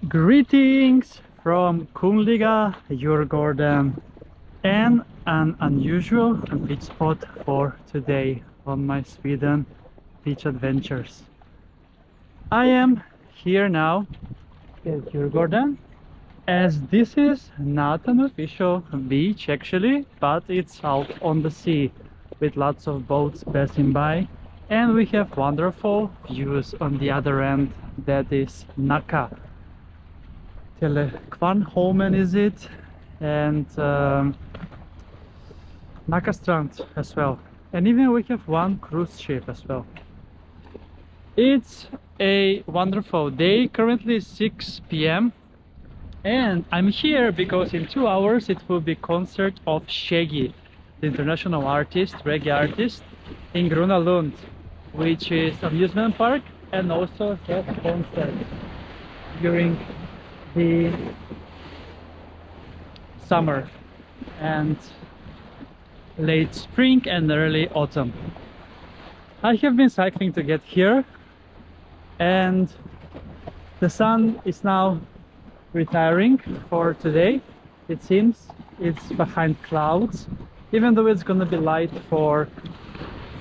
Greetings from Kungliga Djurgården and an unusual beach spot for today on my Sweden beach adventures. I am here now at Djurgården, as this is not an official beach actually, but it's out on the sea with lots of boats passing by, and we have wonderful views on the other end. That is Nacka. Kvarnholmen is it, and Nacka Strand as well, and even we have one cruise ship as well. It's a wonderful day. Currently 6 p.m. and I'm here because in 2 hours it will be concert of Shaggy, the international artist, reggae artist, in Gröna Lund, which is amusement park, and also has concerts during the summer and late spring and early autumn. I have been cycling to get here, and the sun is now retiring for today. It seems it's behind clouds, even though it's gonna be light for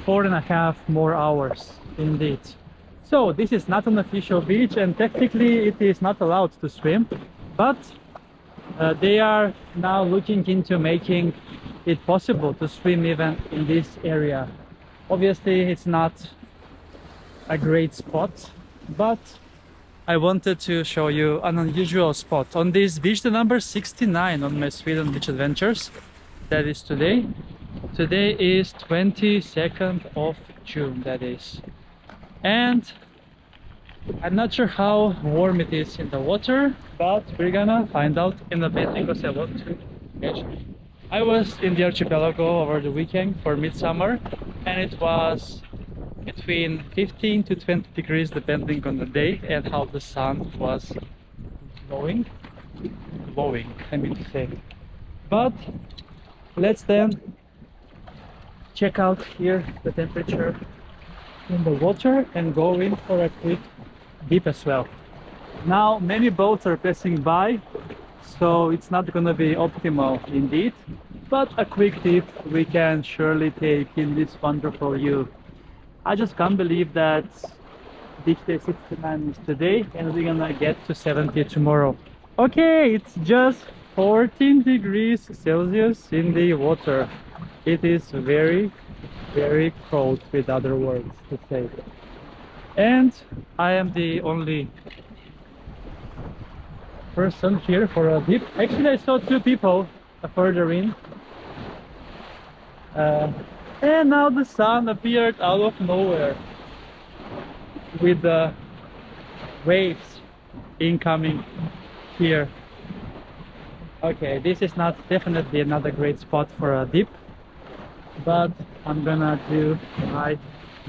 4.5 more hours indeed. So this is not an official beach, and technically it is not allowed to swim, but they are now looking into making it possible to swim even in this area. Obviously it's not a great spot, but I wanted to show you an unusual spot on this beach, the number 69 on my Sweden beach adventures. That is today. Today is 22nd of June, that is. And I'm not sure how warm it is in the water, but we're gonna find out in a bit because I want to catch. I was in the archipelago over the weekend for midsummer, and it was between 15 to 20 degrees depending on the day and how the sun was glowing, I mean to say. But let's then check out here the temperature in the water and go in for a quick dip as well. Now many boats are passing by, so it's not gonna be optimal indeed, but a quick dip we can surely take in this wonderful view. I just can't believe that beach day 69 is today and we're gonna get to 70 tomorrow. Okay, it's just 14 degrees Celsius in the water. It is very cold, with other words to say. And I am the only person here for a dip. Actually I saw 2 people further in. And now the sun appeared out of nowhere with the waves incoming here. Okay, this is definitely not a great spot for a dip, but I'm gonna do my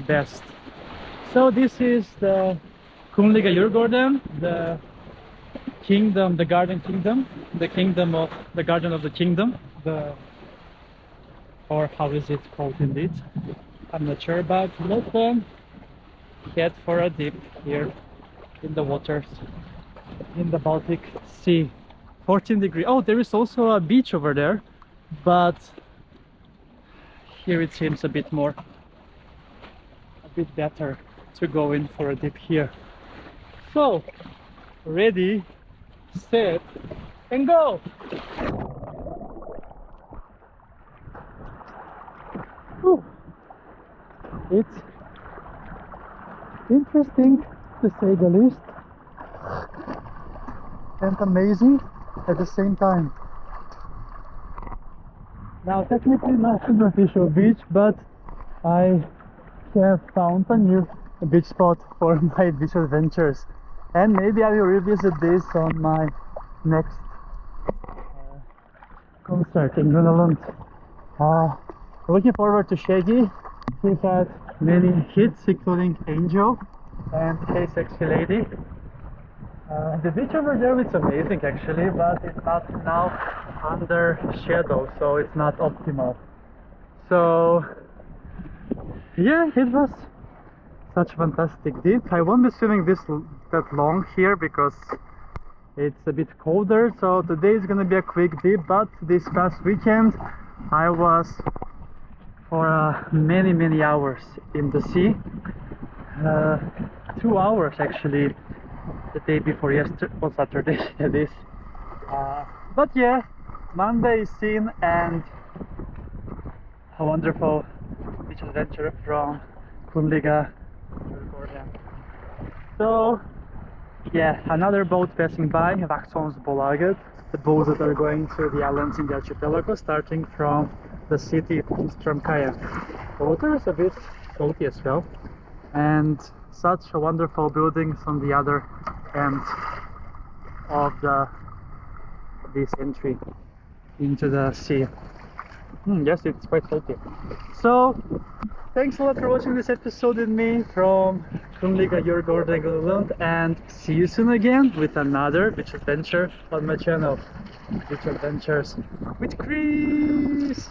best. So this is the Kungliga Djurgården, the kingdom, the garden kingdom, the kingdom of the garden of the kingdom, or how is it called indeed? I'm not sure, but let's head for a dip here in the waters in the Baltic Sea. 14 degrees. Oh, there is also a beach over there, but here it seems a bit better to go in for a dip here. So, ready, set, and go! Whew. It's interesting to say the least, and amazing at the same time. Now technically not an official beach, but I have found a new beach spot for my beach adventures, and maybe I will revisit this on my next concert in Gröna Lund. Looking forward to Shaggy. He had many hits including Angel and Hey Sexy Lady. The beach over there is amazing actually, but it's not now under shadow, so it's not optimal. So yeah, it was such a fantastic dip. I won't be swimming that long here because It's a bit colder, so today is gonna be a quick dip, but this past weekend I was for many hours in the sea. 2 hours actually the day before yesterday, on Saturday it is. But yeah, Monday is seen, and a wonderful beach adventure from Kunliga, Djurgården. So yeah, another boat passing by, Vaxholmsbolaget, the boats that are going to the islands in the archipelago, starting from the city Strömkajen. The water is a bit salty as well, and such a wonderful buildings on the other end of this entry into the sea. Yes, it's quite salty. So thanks a lot for watching this episode with me from Kunliga, Djurgården, Gröna Lund, and see you soon again with another beach adventure on my channel, Beach Adventures with Chris.